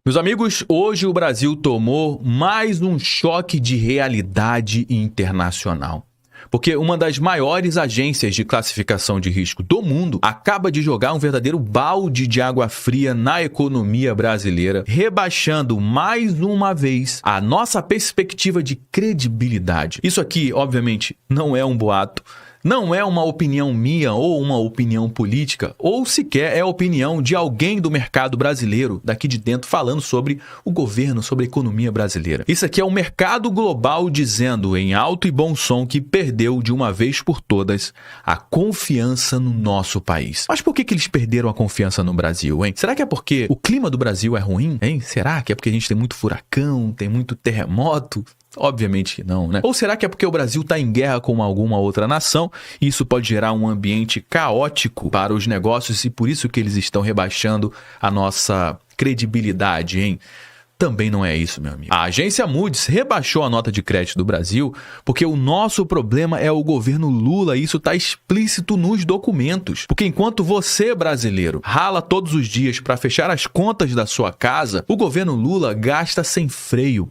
Meus amigos, hoje o Brasil tomou mais um choque de realidade internacional. Porque uma das maiores agências de classificação de risco do mundo acaba de jogar um verdadeiro balde de água fria na economia brasileira, rebaixando mais uma vez a nossa perspectiva de credibilidade. Isso aqui, obviamente, não é um boato. Não é uma opinião minha ou uma opinião política, ou sequer é a opinião de alguém do mercado brasileiro, daqui de dentro, falando sobre o governo, sobre a economia brasileira. Isso aqui é o mercado global dizendo em alto e bom som que perdeu de uma vez por todas a confiança no nosso país. Mas por que eles perderam a confiança no Brasil, hein? Será que é porque o clima do Brasil é ruim, hein? Será que é porque a gente tem muito furacão, tem muito terremoto? Obviamente que não, né? Ou será que é porque o Brasil está em guerra com alguma outra nação e isso pode gerar um ambiente caótico para os negócios e por isso que eles estão rebaixando a nossa credibilidade, hein? Também não é isso, meu amigo. A agência Moody's rebaixou a nota de crédito do Brasil porque o nosso problema é o governo Lula e isso está explícito nos documentos. Porque enquanto você, brasileiro, rala todos os dias para fechar as contas da sua casa, o governo Lula gasta sem freio,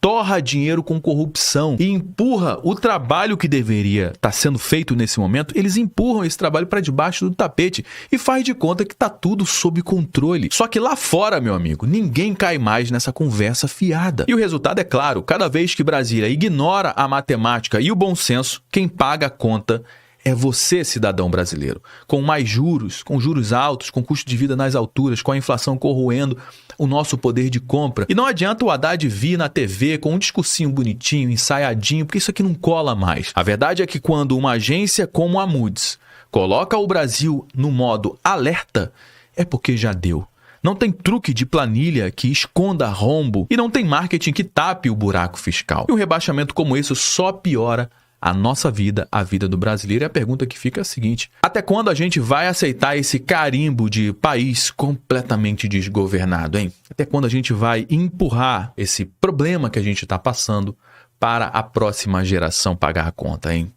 torra dinheiro com corrupção e empurra o trabalho que deveria estar sendo feito nesse momento, eles empurram esse trabalho para debaixo do tapete e faz de conta que está tudo sob controle. Só que lá fora, meu amigo, ninguém cai mais nessa conversa fiada. E o resultado é claro, cada vez que Brasília ignora a matemática e o bom senso, quem paga a conta é você, cidadão brasileiro, com mais juros, com juros altos, com custo de vida nas alturas, com a inflação corroendo o nosso poder de compra. E não adianta o Haddad vir na TV com um discursinho bonitinho, ensaiadinho, porque isso aqui não cola mais. A verdade é que quando uma agência como a Moody's coloca o Brasil no modo alerta, é porque já deu. Não tem truque de planilha que esconda rombo e não tem marketing que tape o buraco fiscal. E um rebaixamento como esse só piora a nossa vida, a vida do brasileiro. E a pergunta que fica é a seguinte: até quando a gente vai aceitar esse carimbo de país completamente desgovernado, hein? Até quando a gente vai empurrar esse problema que a gente está passando para a próxima geração pagar a conta, hein?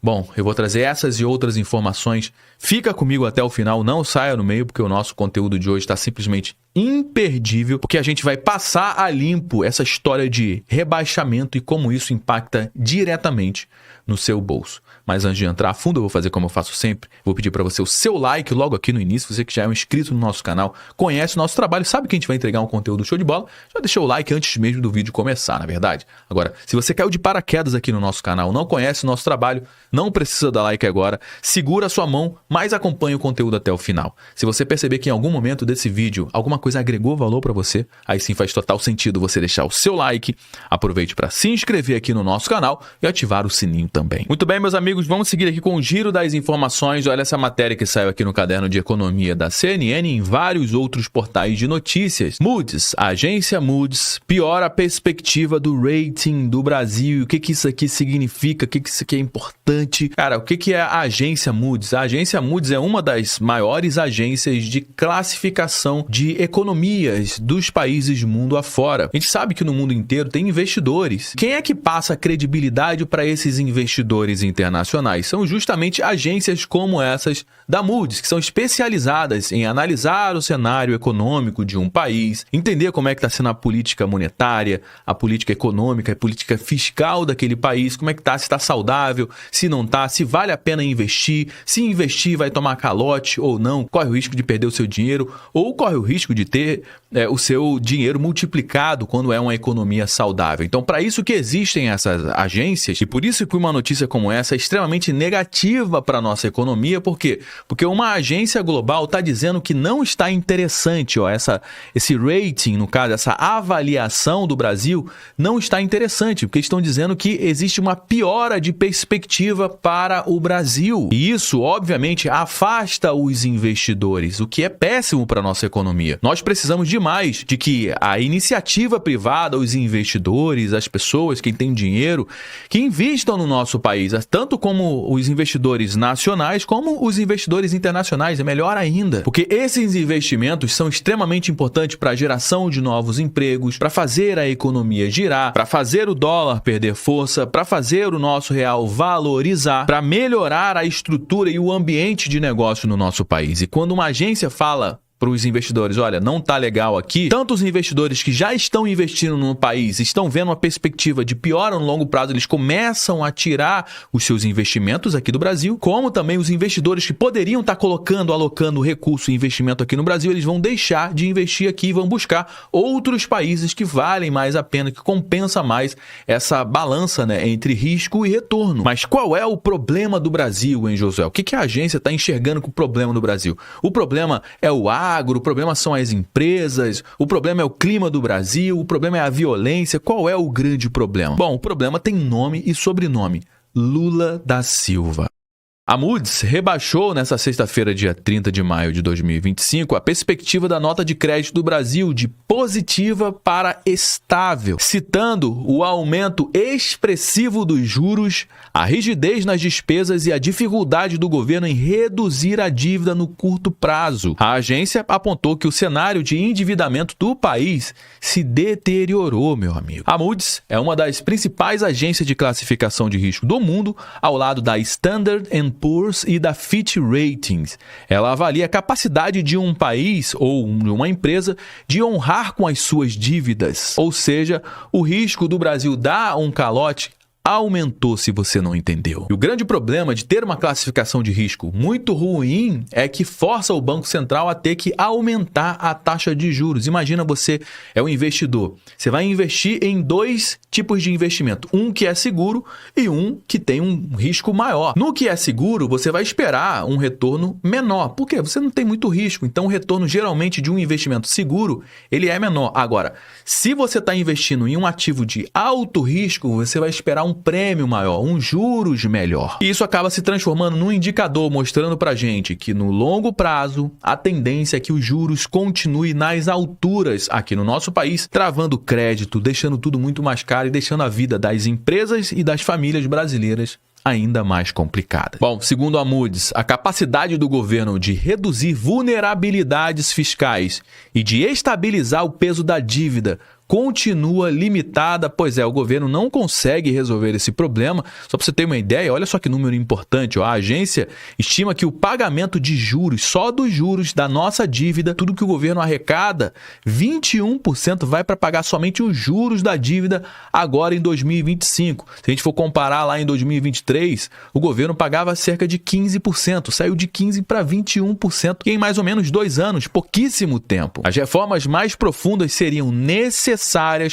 Bom, eu vou trazer essas e outras informações. Fica comigo até o final, não saia no meio, porque o nosso conteúdo de hoje está simplesmente imperdível, porque a gente vai passar a limpo essa história de rebaixamento e como isso impacta diretamente no seu bolso. Mas antes de entrar a fundo, eu vou fazer como eu faço sempre. Vou pedir para você o seu like logo aqui no início. Você que já é um inscrito no nosso canal, conhece o nosso trabalho, sabe que a gente vai entregar um conteúdo show de bola, já deixou o like antes mesmo do vídeo começar, na verdade. Agora, se você caiu de paraquedas aqui no nosso canal, não conhece o nosso trabalho, não precisa dar like agora, segura a sua mão, mas acompanhe o conteúdo até o final. Se você perceber que em algum momento desse vídeo alguma coisa agregou valor para você, aí sim faz total sentido você deixar o seu like, aproveite para se inscrever aqui no nosso canal e ativar o sininho também. Muito bem, meus amigos, vamos seguir aqui com o giro das informações. Olha essa matéria que saiu aqui no caderno de economia da CNN e em vários outros portais de notícias. Moody's, a agência Moody's, piora a perspectiva do rating do Brasil. O que isso aqui significa? O que isso aqui é importante? Cara, o que é a agência Moody's? A agência Moody's é uma das maiores agências de classificação de economias dos países mundo afora. A gente sabe que no mundo inteiro tem investidores. Quem é que passa credibilidade para esses investidores internacionais? São justamente agências como essas da Moody's, que são especializadas em analisar o cenário econômico de um país, entender como é que está sendo a política monetária, a política econômica, a política fiscal daquele país, como é que está, se está saudável, se não está, se vale a pena investir, se investir vai tomar calote ou não, corre o risco de perder o seu dinheiro ou corre o risco de ter o seu dinheiro multiplicado quando é uma economia saudável. Então, para isso que existem essas agências e por isso que uma notícia como essa é extremamente negativa para a nossa economia. Por quê? Porque uma agência global está dizendo que não está interessante, esse rating, no caso, essa avaliação do Brasil não está interessante, porque estão dizendo que existe uma piora de perspectiva para o Brasil. E isso, obviamente, afasta os investidores, o que é péssimo para a nossa economia. Nós precisamos demais de que a iniciativa privada, os investidores, as pessoas, quem tem dinheiro, que investam no nosso país, tanto como os investidores nacionais, como os investidores internacionais, é melhor ainda. Porque esses investimentos são extremamente importantes para a geração de novos empregos, para fazer a economia girar, para fazer o dólar perder força, para fazer o nosso real valorizar, para melhorar a estrutura e o ambiente de negócio no nosso país. E quando uma agência fala para os investidores, olha, não tá legal aqui, tanto os investidores que já estão investindo no país, estão vendo uma perspectiva de pior no longo prazo, eles começam a tirar os seus investimentos aqui do Brasil, como também os investidores que poderiam estar alocando recurso e investimento aqui no Brasil, eles vão deixar de investir aqui e vão buscar outros países que valem mais a pena, que compensa mais essa balança, né, entre risco e retorno. Mas qual é o problema do Brasil, hein, Josué? O que a agência está enxergando com o problema do Brasil? O problema é o agro, o problema são as empresas, o problema é o clima do Brasil, o problema é a violência. Qual é o grande problema? Bom, o problema tem nome e sobrenome: Lula da Silva. A Moody's rebaixou nesta sexta-feira, dia 30 de maio de 2025, a perspectiva da nota de crédito do Brasil de positiva para estável, citando o aumento expressivo dos juros, a rigidez nas despesas e a dificuldade do governo em reduzir a dívida no curto prazo. A agência apontou que o cenário de endividamento do país se deteriorou, meu amigo. A Moody's é uma das principais agências de classificação de risco do mundo, ao lado da Standard & Poor's e da Fitch Ratings. Ela avalia a capacidade de um país ou de uma empresa de honrar com as suas dívidas. Ou seja, o risco do Brasil dar um calote aumentou, se você não entendeu. E o grande problema de ter uma classificação de risco muito ruim é que força o Banco Central a ter que aumentar a taxa de juros. Imagina, você é um investidor. Você vai investir em dois tipos de investimento. Um que é seguro e um que tem um risco maior. No que é seguro, você vai esperar um retorno menor. Por quê? Você não tem muito risco. Então, o retorno, geralmente, de um investimento seguro, ele é menor. Agora, se você está investindo em um ativo de alto risco, você vai esperar um prêmio maior, um juros melhor. E isso acaba se transformando num indicador mostrando pra gente que no longo prazo a tendência é que os juros continue nas alturas aqui no nosso país, travando crédito, deixando tudo muito mais caro e deixando a vida das empresas e das famílias brasileiras ainda mais complicada. Bom, segundo a Moody's, a capacidade do governo de reduzir vulnerabilidades fiscais e de estabilizar o peso da dívida continua limitada, pois o governo não consegue resolver esse problema. Só para você ter uma ideia, olha só que número importante, ó. A agência estima que o pagamento de juros, só dos juros da nossa dívida, tudo que o governo arrecada, 21% vai para pagar somente os juros da dívida agora em 2025. Se a gente for comparar lá em 2023, o governo pagava cerca de 15%, saiu de 15% para 21% em mais ou menos 2 anos, pouquíssimo tempo. As reformas mais profundas seriam necessárias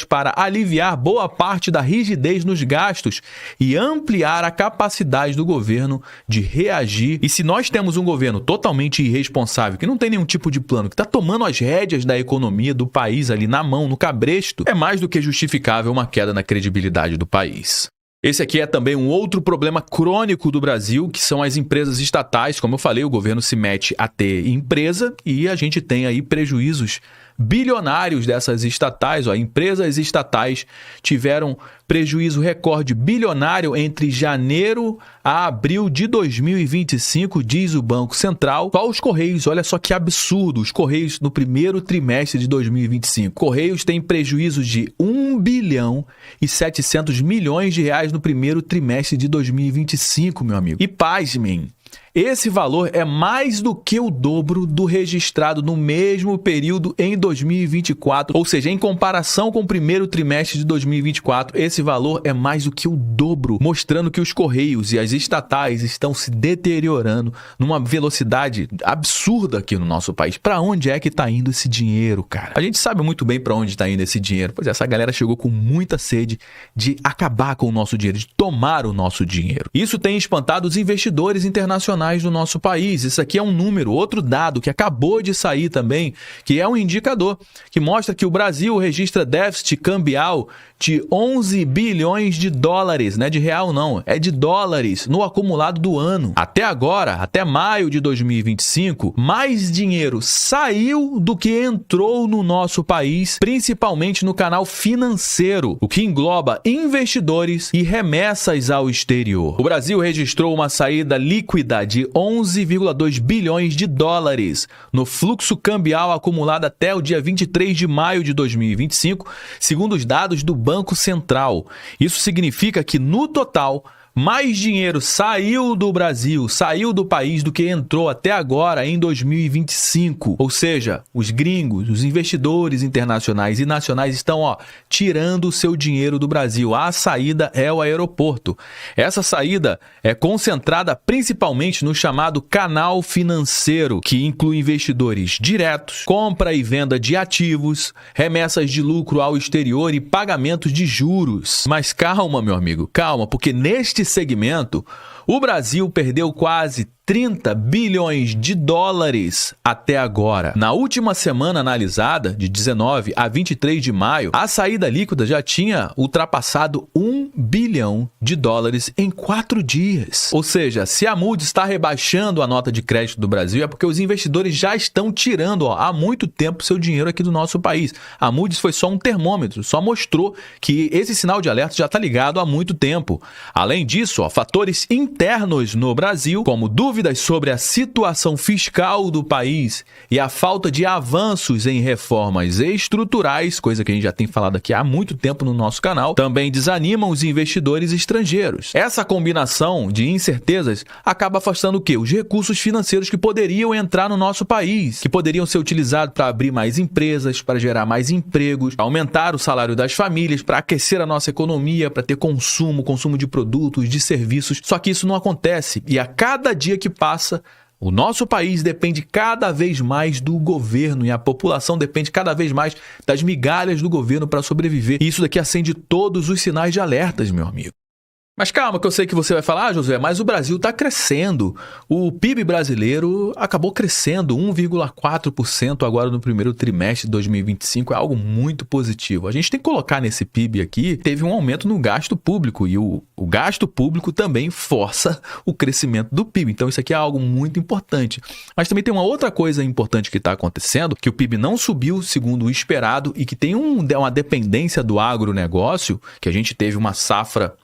para aliviar boa parte da rigidez nos gastos e ampliar a capacidade do governo de reagir. E se nós temos um governo totalmente irresponsável, que não tem nenhum tipo de plano, que está tomando as rédeas da economia do país ali na mão, no cabresto, é mais do que justificável uma queda na credibilidade do país. Esse aqui é também um outro problema crônico do Brasil, que são as empresas estatais. Como eu falei, o governo se mete a ter empresa e a gente tem aí prejuízos bilionários dessas estatais. Empresas estatais tiveram prejuízo recorde bilionário entre janeiro a abril de 2025, diz o Banco Central. Só os Correios, olha só que absurdo, os Correios no primeiro trimestre de 2025. Correios tem prejuízo de 1 bilhão e 700 milhões de reais no primeiro trimestre de 2025, meu amigo. E pasmem, esse valor é mais do que o dobro do registrado no mesmo período em 2024. Ou seja, em comparação com o primeiro trimestre de 2024, esse valor é mais do que o dobro, mostrando que os Correios e as estatais estão se deteriorando numa velocidade absurda aqui no nosso país. Para onde é que está indo esse dinheiro, cara? A gente sabe muito bem para onde está indo esse dinheiro. Pois é, essa galera chegou com muita sede de acabar com o nosso dinheiro, de tomar o nosso dinheiro. Isso tem espantado os investidores internacionais do nosso país. Isso aqui é um número, outro dado que acabou de sair também, que é um indicador que mostra que o Brasil registra déficit cambial de 11 bilhões de dólares, não é de real não, é de dólares no acumulado do ano. Até agora, até maio de 2025, mais dinheiro saiu do que entrou no nosso país, principalmente no canal financeiro, o que engloba investidores e remessas ao exterior. O Brasil registrou uma saída líquida de 11,2 bilhões de dólares no fluxo cambial acumulado até o dia 23 de maio de 2025, segundo os dados do Banco Central. Isso significa que, no total, Mais dinheiro saiu do Brasil, saiu do país do que entrou até agora em 2025. Ou seja, os gringos, os investidores internacionais e nacionais estão tirando o seu dinheiro do Brasil. A saída é o aeroporto. Essa saída é concentrada principalmente no chamado canal financeiro, que inclui investidores diretos, compra e venda de ativos, remessas de lucro ao exterior e pagamentos de juros. Mas calma, meu amigo, calma, porque neste segmento, o Brasil perdeu quase 30 bilhões de dólares até agora. Na última semana analisada, de 19 a 23 de maio, a saída líquida já tinha ultrapassado 1 bilhão de dólares em 4 dias. Ou seja, se a Moody's está rebaixando a nota de crédito do Brasil, é porque os investidores já estão tirando há muito tempo seu dinheiro aqui do nosso país. A Moody's foi só um termômetro, só mostrou que esse sinal de alerta já está ligado há muito tempo. Além disso, fatores internos no Brasil, como dúvidas sobre a situação fiscal do país e a falta de avanços em reformas estruturais, coisa que a gente já tem falado aqui há muito tempo no nosso canal, também desanimam os investidores estrangeiros. Essa combinação de incertezas acaba afastando o quê? Os recursos financeiros que poderiam entrar no nosso país, que poderiam ser utilizados para abrir mais empresas, para gerar mais empregos, aumentar o salário das famílias, para aquecer a nossa economia, para ter consumo de produtos, de serviços. Só que isso não acontece e a cada dia que passa, o nosso país depende cada vez mais do governo e a população depende cada vez mais das migalhas do governo para sobreviver. E isso daqui acende todos os sinais de alertas, meu amigo. Mas calma, que eu sei que você vai falar, Josué, mas o Brasil está crescendo. O PIB brasileiro acabou crescendo 1,4% agora no primeiro trimestre de 2025. É algo muito positivo. A gente tem que colocar nesse PIB aqui, teve um aumento no gasto público e o gasto público também força o crescimento do PIB. Então isso aqui é algo muito importante. Mas também tem uma outra coisa importante que está acontecendo, que o PIB não subiu segundo o esperado e que tem uma dependência do agronegócio, que a gente teve uma safra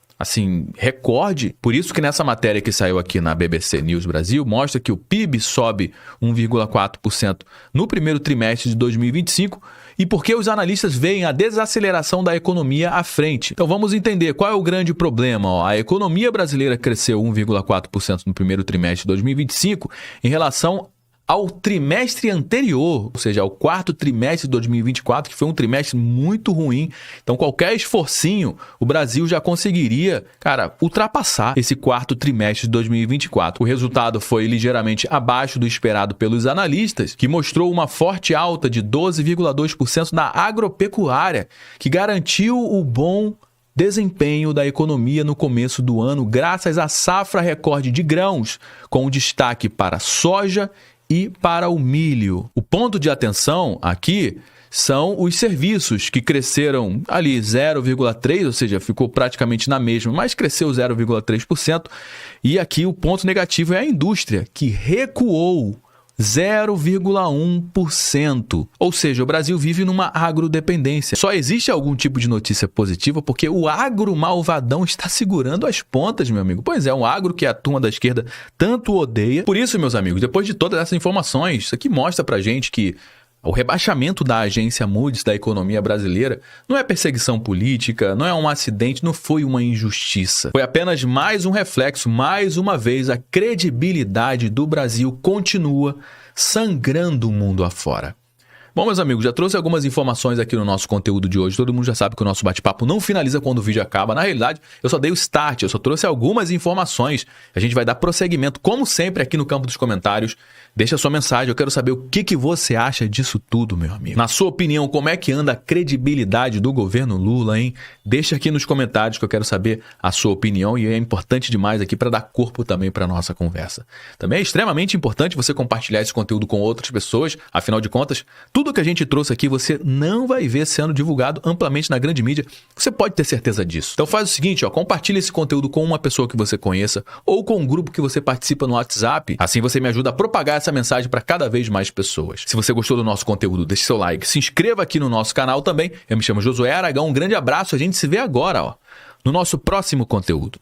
recorde. Por isso que nessa matéria que saiu aqui na BBC News Brasil, mostra que o PIB sobe 1,4% no primeiro trimestre de 2025 e porque os analistas veem a desaceleração da economia à frente. Então vamos entender qual é o grande problema. A economia brasileira cresceu 1,4% no primeiro trimestre de 2025 em relação ao trimestre anterior, ou seja, ao quarto trimestre de 2024, que foi um trimestre muito ruim. Então, qualquer esforcinho, o Brasil já conseguiria, ultrapassar esse quarto trimestre de 2024. O resultado foi ligeiramente abaixo do esperado pelos analistas, que mostrou uma forte alta de 12,2% na agropecuária, que garantiu o bom desempenho da economia no começo do ano, graças à safra recorde de grãos, com destaque para soja e para o milho. O ponto de atenção aqui são os serviços, que cresceram ali 0,3%, ou seja, ficou praticamente na mesma, mas cresceu 0,3%. E aqui o ponto negativo é a indústria, que recuou 0,1%. Ou seja, o Brasil vive numa agrodependência. Só existe algum tipo de notícia positiva porque o agro malvadão está segurando as pontas, meu amigo. Pois é, um agro que a turma da esquerda tanto odeia. Por isso, meus amigos, depois de todas essas informações, isso aqui mostra pra gente que o rebaixamento da agência Moody's da economia brasileira não é perseguição política, não é um acidente, não foi uma injustiça. Foi apenas mais um reflexo, mais uma vez, a credibilidade do Brasil continua sangrando o mundo afora. Bom, meus amigos, já trouxe algumas informações aqui no nosso conteúdo de hoje. Todo mundo já sabe que o nosso bate-papo não finaliza quando o vídeo acaba. Na realidade, eu só dei o start, eu só trouxe algumas informações. A gente vai dar prosseguimento, como sempre, aqui no campo dos comentários. Deixa a sua mensagem, eu quero saber o que você acha disso tudo, meu amigo. Na sua opinião, como é que anda a credibilidade do governo Lula, hein? Deixa aqui nos comentários que eu quero saber a sua opinião e é importante demais aqui para dar corpo também para a nossa conversa. Também é extremamente importante você compartilhar esse conteúdo com outras pessoas, afinal de contas, tudo que a gente trouxe aqui você não vai ver sendo divulgado amplamente na grande mídia, você pode ter certeza disso. Então faz o seguinte, compartilha esse conteúdo com uma pessoa que você conheça ou com um grupo que você participa no WhatsApp, assim você me ajuda a propagar essa mensagem para cada vez mais pessoas. Se você gostou do nosso conteúdo, deixe seu like, se inscreva aqui no nosso canal também. Eu me chamo Josué Aragão, um grande abraço, a gente se vê agora, no nosso próximo conteúdo.